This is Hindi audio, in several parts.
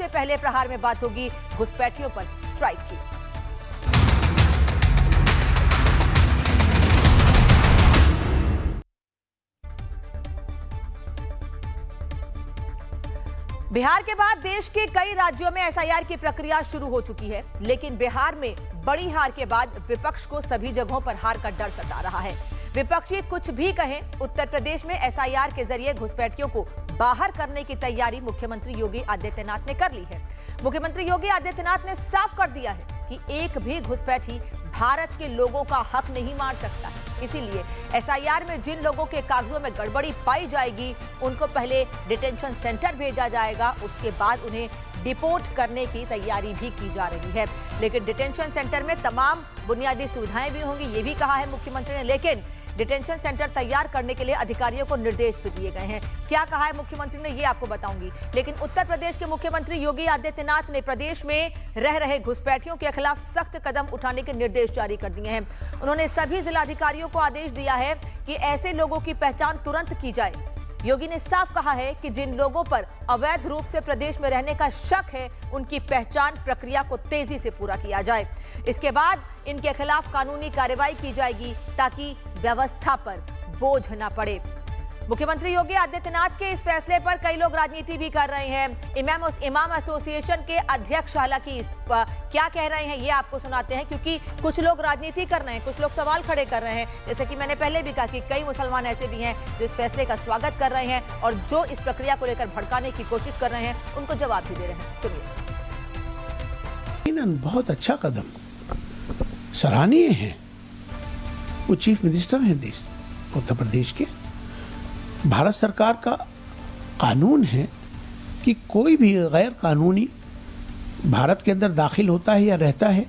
सबसे पहले प्रहार में बात होगी घुसपैठियों पर स्ट्राइक की। बिहार के बाद देश के कई राज्यों में एसआईआर की प्रक्रिया शुरू हो चुकी है, लेकिन बिहार में बड़ी हार के बाद विपक्ष को सभी जगहों पर हार का डर सता रहा है। विपक्षी कुछ भी कहें, उत्तर प्रदेश में एसआईआर के जरिए घुसपैठियों को बाहर करने की तैयारी मुख्यमंत्री योगी आदित्यनाथ ने कर ली है। मुख्यमंत्री योगी आदित्यनाथ ने साफ कर दिया है कि एक भी घुसपैठी भारत के लोगों का हक नहीं मार सकता है। इसीलिए एसआईआर में जिन लोगों के कागजों में गड़बड़ी पाई जाएगी, उनको पहले डिटेंशन सेंटर भेजा जाएगा, उसके बाद उन्हें डिपोर्ट करने की तैयारी भी की जा रही है। लेकिन डिटेंशन सेंटर में तमाम बुनियादी सुविधाएं भी होंगी, ये भी कहा है मुख्यमंत्री ने। लेकिन डिटेंशन सेंटर तैयार करने के लिए अधिकारियों को निर्देश भी दिए गए हैं। क्या कहा है मुख्यमंत्री ने, ये आपको बताऊंगी। लेकिन उत्तर प्रदेश के मुख्यमंत्री योगी आदित्यनाथ ने प्रदेश में रह रहे घुसपैठियों के खिलाफ सख्त कदम उठाने के निर्देश जारी कर दिए हैं। उन्होंने सभी जिलाधिकारियों को आदेश दिया है कि ऐसे लोगों की पहचान तुरंत की जाए। योगी ने साफ कहा है कि जिन लोगों पर अवैध रूप से प्रदेश में रहने का शक है, उनकी पहचान प्रक्रिया को तेजी से पूरा किया जाए। इसके बाद इनके खिलाफ कानूनी कार्रवाई की जाएगी ताकि व्यवस्था पर बोझ न पड़े। मुख्यमंत्री योगी आदित्यनाथ के इस फैसले पर कई लोग राजनीति भी कर रहे हैं। इमाम एसोसिएशन के अध्यक्ष हालांकि क्या कह रहे हैं ये आपको सुनाते हैं, क्योंकि कुछ लोग राजनीति कर रहे हैं, कुछ लोग सवाल खड़े कर रहे हैं। जैसे कि मैंने पहले भी कहा कि कई मुसलमान ऐसे भी हैं जो इस फैसले का स्वागत कर रहे हैं और जो इस प्रक्रिया को लेकर भड़काने की कोशिश कर रहे हैं, उनको जवाब भी दे रहे हैं। सुनिए। बहुत अच्छा कदम, सराहनीय है। वो चीफ मिनिस्टर हैं देश उत्तर प्रदेश के। भारत सरकार का कानून है कि कोई भी गैर कानूनी भारत के अंदर दाखिल होता है या रहता है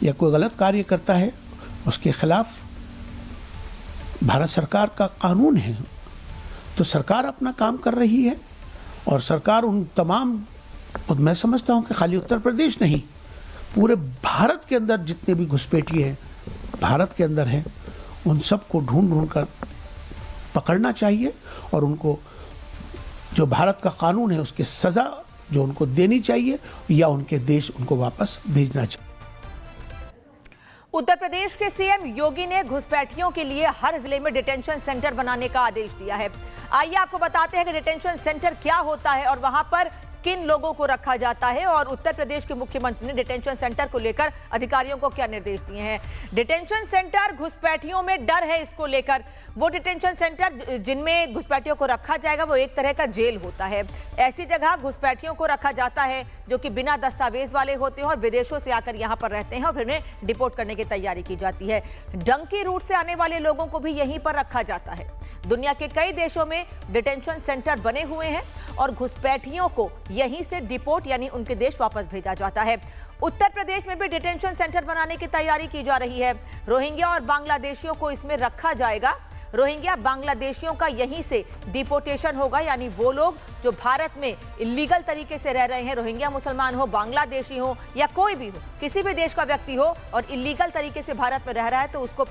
या कोई गलत कार्य करता है, उसके खिलाफ भारत सरकार का कानून है। तो सरकार अपना काम कर रही है और सरकार उन तमाम, मैं समझता हूं कि खाली उत्तर प्रदेश नहीं, पूरे भारत के अंदर जितने भी घुसपैठी हैं भारत के अंदर हैं, उन सबको ढूंढ कर पकड़ना चाहिए और उनको जो भारत का कानून है उसकी सजा जो उनको देनी चाहिए या उनके देश उनको वापस भेजना चाहिए। उत्तर प्रदेश के सीएम योगी ने घुसपैठियों के लिए हर जिले में डिटेंशन सेंटर बनाने का आदेश दिया है। आइए आपको बताते हैं कि डिटेंशन सेंटर क्या होता है और वहां पर किन लोगों को रखा जाता है और उत्तर प्रदेश के मुख्यमंत्री ने डिटेंशन सेंटर को लेकर अधिकारियों को क्या निर्देश दिए हैं। डिटेंशन सेंटर घुसपैठियों में डर है, इसको लेकर वो डिटेंशन सेंटर जिनमें घुसपैठियों को रखा जाएगा वो एक तरह का जेल होता है। ऐसी जगह घुसपैठियों को रखा जाता है जो कि बिना दस्तावेज वाले होते हैं और विदेशों से आकर यहाँ पर रहते हैं और फिर उन्हें डिपोर्ट करने की तैयारी की जाती है। डंकी रूट से आने वाले लोगों को भी यहीं पर रखा जाता है। दुनिया के कई देशों में डिटेंशन सेंटर बने हुए हैं और घुसपैठियों को यहीं से डिपोर्ट यानी उनके देश वापस भेजा जाता है। उत्तर प्रदेश में भी डिटेंशन सेंटर बनाने की तैयारी की जा रही है। रोहिंग्या और बांग्लादेशियों को इसमें रखा जाएगा। रोहिंग्या बांग्लादेशियों का यहीं से डिपोर्टेशन होगा, यानी वो लोग जो भारत में इलीगल तरीके से रह रहे हैं, रोहिंग्या मुसलमान हो, बांग्लादेशी हो या कोई भी हो, किसी भी देश का व्यक्ति हो और इलीगल तरीके से भारत में रह रहा है, तो उसकी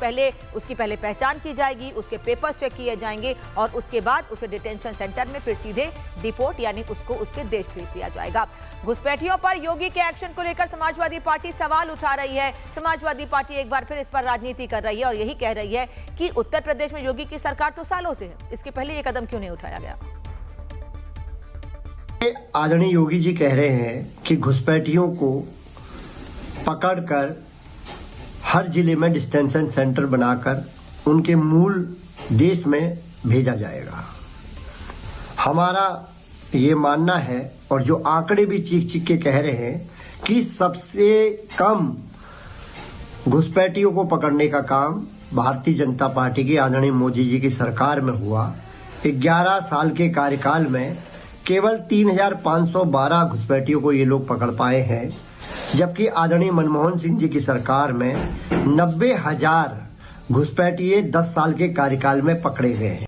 पहले पहचान की जाएगी, उसके पेपर्स चेक किए जाएंगे और उसके बाद उसे डिटेंशन सेंटर में फिर सीधे डिपोर्ट यानी उसको उसके देश भेज दिया जाएगा। घुसपैठियों पर योगी के एक्शन को लेकर समाजवादी पार्टी सवाल उठा रही है। समाजवादी पार्टी एक बार फिर इस पर राजनीति कर रही है और यही कह रही है कि उत्तर प्रदेश में योगी की सरकार तो सालों से है, इसके पहले ये कदम क्यों नहीं उठाया गया। आदरणीय योगी जी कह रहे हैं कि घुसपैठियों को पकड़कर हर जिले में डिटेंशन सेंटर बनाकर उनके मूल देश में भेजा जाएगा। हमारा ये मानना है और जो आंकड़े भी चीख के कह रहे हैं कि सबसे कम घुसपैठियों को पकड़ने का काम भारतीय जनता पार्टी की आदरणीय मोदी जी की सरकार में हुआ। 11 साल के कार्यकाल में केवल 3,512 घुसपैठियों को ये लोग पकड़ पाए हैं, जबकि आदरणीय मनमोहन सिंह जी की सरकार में 90,000 घुसपैठिए 10 साल के कार्यकाल में पकड़े गए हैं।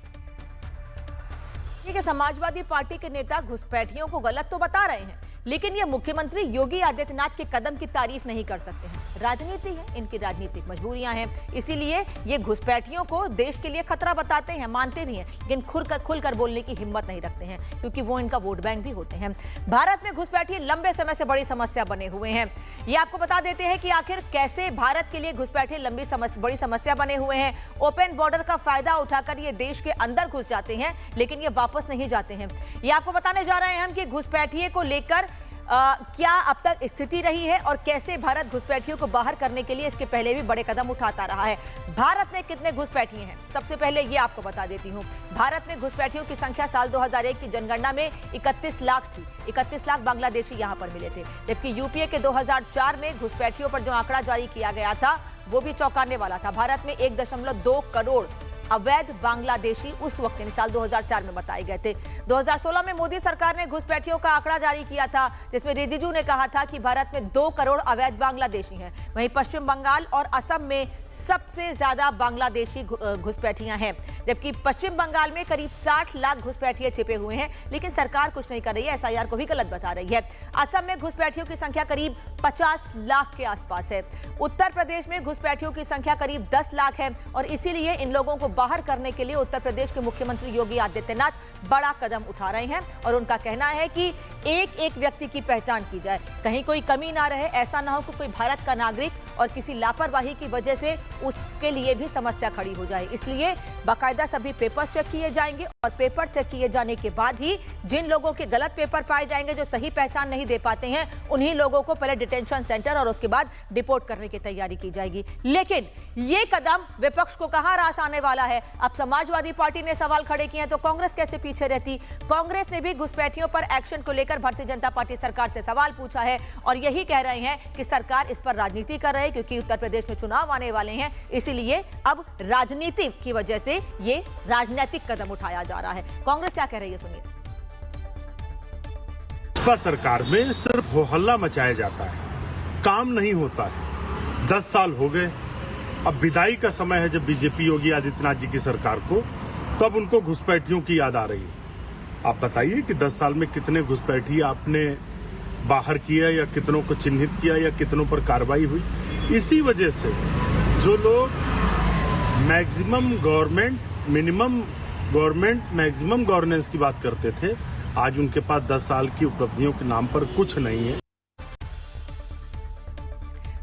समाजवादी पार्टी के नेता घुसपैठियों को गलत तो बता रहे हैं, लेकिन ये मुख्यमंत्री योगी आदित्यनाथ के कदम की तारीफ नहीं कर सकते हैं। राजनीति है, इनकी राजनीतिक मजबूरियां हैं, इसीलिए ये घुसपैठियों को देश के लिए खतरा बताते हैं, मानते भी हैं, लेकिन खुलकर बोलने की हिम्मत नहीं रखते हैं, क्योंकि वो इनका वोट बैंक भी होते हैं। भारत में घुसपैठिए लंबे समय से बड़ी समस्या बने हुए हैं। ये आपको बता देते हैं कि आखिर कैसे भारत के लिए घुसपैठिए बड़ी समस्या बने हुए हैं। ओपन बॉर्डर का फायदा उठाकर ये देश के अंदर घुस जाते हैं, लेकिन ये वापस नहीं जाते हैं। ये आपको बताने जा रहे हैं हम कि घुसपैठिए को लेकर क्या अब तक स्थिति रही है और कैसे भारत घुसपैठियों को बाहर करने के लिए इसके पहले भी बड़े कदम उठाता रहा है। भारत में कितने घुसपैठिए हैं, सबसे पहले ये आपको बता देती हूं। भारत में घुसपैठियों की संख्या साल 2001 की जनगणना में 31 लाख थी। 31 लाख बांग्लादेशी यहां पर मिले थे, जबकि यूपीए के 2004 में घुसपैठियों पर जो आंकड़ा जारी किया गया था वो भी चौंकाने वाला था। भारत में 1.2 करोड़ अवैध बांग्लादेशी उस वक्त यानी साल 2004 में बताए गए थे। 2016 में मोदी सरकार ने घुसपैठियों का आंकड़ा जारी किया था, जिसमें रिजिजू ने कहा था कि भारत में 2 करोड़ अवैध बांग्लादेशी हैं। वहीं पश्चिम बंगाल और असम में सबसे ज्यादा बांग्लादेशी घुसपैठियां हैं, जबकि पश्चिम बंगाल में करीब 60 लाख घुसपैठिए छिपे हुए हैं, लेकिन सरकार कुछ नहीं कर रही है, एसआईआर को भी गलत बता रही है। असम में घुसपैठियों की संख्या करीब 50 लाख के आसपास है। उत्तर प्रदेश में घुसपैठियों की संख्या करीब 10 लाख है और इसीलिए इन लोगों को बाहर करने के लिए उत्तर प्रदेश के मुख्यमंत्री योगी आदित्यनाथ बड़ा कदम उठा रहे हैं और उनका कहना है कि एक एक व्यक्ति की पहचान की जाए, कहीं कोई कमी ना रहे। ऐसा ना हो कि कोई भारत का नागरिक और किसी लापरवाही की वजह से उसके लिए भी समस्या खड़ी हो जाए। इसलिए बाकायदा सभी पेपर्स चेक किए जाएंगे और पेपर चेक किए जाने के बाद ही जिन लोगों के गलत पेपर पाए जाएंगे, जो सही पहचान नहीं दे पाते हैं, उन्हीं लोगों को पहले डिटेंशन सेंटर और उसके बाद डिपोर्ट करने की तैयारी की जाएगी। लेकिन ये कदम विपक्ष को कहां रास आने वाला है। अब समाजवादी पार्टी ने सवाल खड़े किए हैं तो कांग्रेस कैसे पीछे रहती। कांग्रेस ने भी घुसपैठियों पर एक्शन को लेकर भारतीय जनता पार्टी सरकार से सवाल पूछा है और यही कह रहे हैं कि सरकार इस पर राजनीति कर रही है, क्योंकि उत्तर प्रदेश में चुनाव आने वाले हैं, इसीलिए अब राजनीति की वजह से ये राजनीतिक कदम उठाया जा रहा है। कांग्रेस क्या कह रही है, सुनिए। भाजपा सरकार में सिर्फ हो हल्ला मचाया जाता है, काम नहीं होता है। 10 साल हो गए, अब विदाई का समय है जब बीजेपी योगी आदित्यनाथ जी की सरकार को, तब उनको घुसपैठियों की याद आ रही है। आप बताइए कि 10 साल में कितने घुसपैठी आपने बाहर किया या कितनों को चिन्हित किया या कितनों पर कार्रवाई हुई। इसी वजह से जो लोग maximum government, minimum government, maximum governance की बात करते थे, आज उनके पास 10 साल की उपलब्धियों के नाम पर कुछ नहीं है।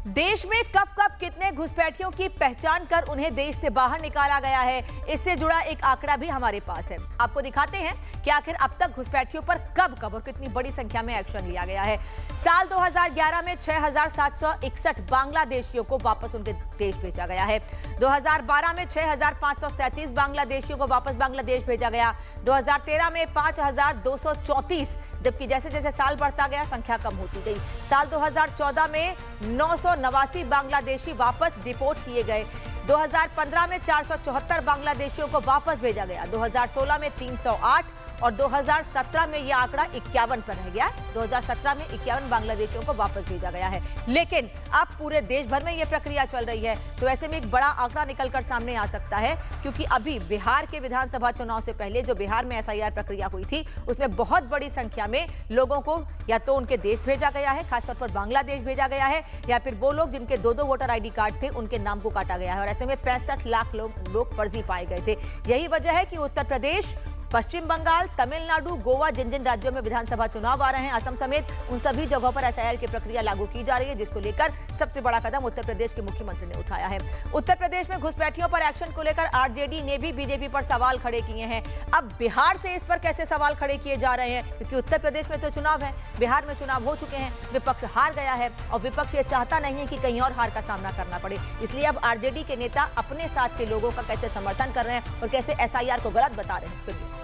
देश में कब कब कितने घुसपैठियों की पहचान कर उन्हें देश से बाहर निकाला गया है, इससे जुड़ा एक आंकड़ा भी हमारे पास है। आपको दिखाते हैं कि आखिर अब तक घुसपैठियों पर कब और कितनी बड़ी संख्या में एक्शन लिया गया है। साल 2011 में 6,761 बांग्लादेशियों को वापस उनके देश भेजा गया है। 2012 में 6,537 बांग्लादेशियों को वापस बांग्लादेश भेजा गया। 2013 में 5,234, जबकि जैसे जैसे साल बढ़ता गया संख्या कम होती गई। साल 2014 में 989 बांग्लादेशी वापस डिपोर्ट किए गए। 2015 में 474 बांग्लादेशियों को वापस भेजा गया। 2016 में 308 और 2017 में यह आंकड़ा 51 पर रह गया। 2017 में 51 बांग्लादेशियों को वापस भेजा गया है। लेकिन अब पूरे देश भर में यह प्रक्रिया चल रही है, तो ऐसे में एक बड़ा आंकड़ा निकलकर सामने आ सकता है, क्योंकि अभी बिहार के विधानसभा चुनाव से पहले जो बिहार में एसआईआर प्रक्रिया हुई थी, उसमें बहुत बड़ी संख्या में लोगों को या तो उनके देश भेजा गया है, खासतौर पर बांग्लादेश भेजा गया है, या फिर वो लोग जिनके 2-2 वोटर आईडी कार्ड थे उनके नाम को काटा गया है। और ऐसे में 65 लाख लोग फर्जी पाए गए थे। यही वजह है कि उत्तर प्रदेश, पश्चिम बंगाल, तमिलनाडु, गोवा, जिन जिन राज्यों में विधानसभा चुनाव आ रहे हैं, असम समेत उन सभी जगहों पर एसआईआर की प्रक्रिया लागू की जा रही है, जिसको लेकर सबसे बड़ा कदम उत्तर प्रदेश के मुख्यमंत्री ने उठाया है। उत्तर प्रदेश में घुसपैठियों पर एक्शन को लेकर आरजेडी ने भी बीजेपी पर सवाल खड़े किए हैं। अब बिहार से इस पर कैसे सवाल खड़े किए जा रहे हैं, क्योंकि उत्तर प्रदेश में तो चुनाव है, बिहार में चुनाव हो चुके हैं, विपक्ष हार गया है और विपक्ष ये चाहता नहीं है कि कहीं और हार का सामना करना पड़े। इसलिए अब आरजेडी के नेता अपने साथ के लोगों का कैसे समर्थन कर रहे हैं और कैसे एसआईआर को गलत बता रहे हैं, सुनिए।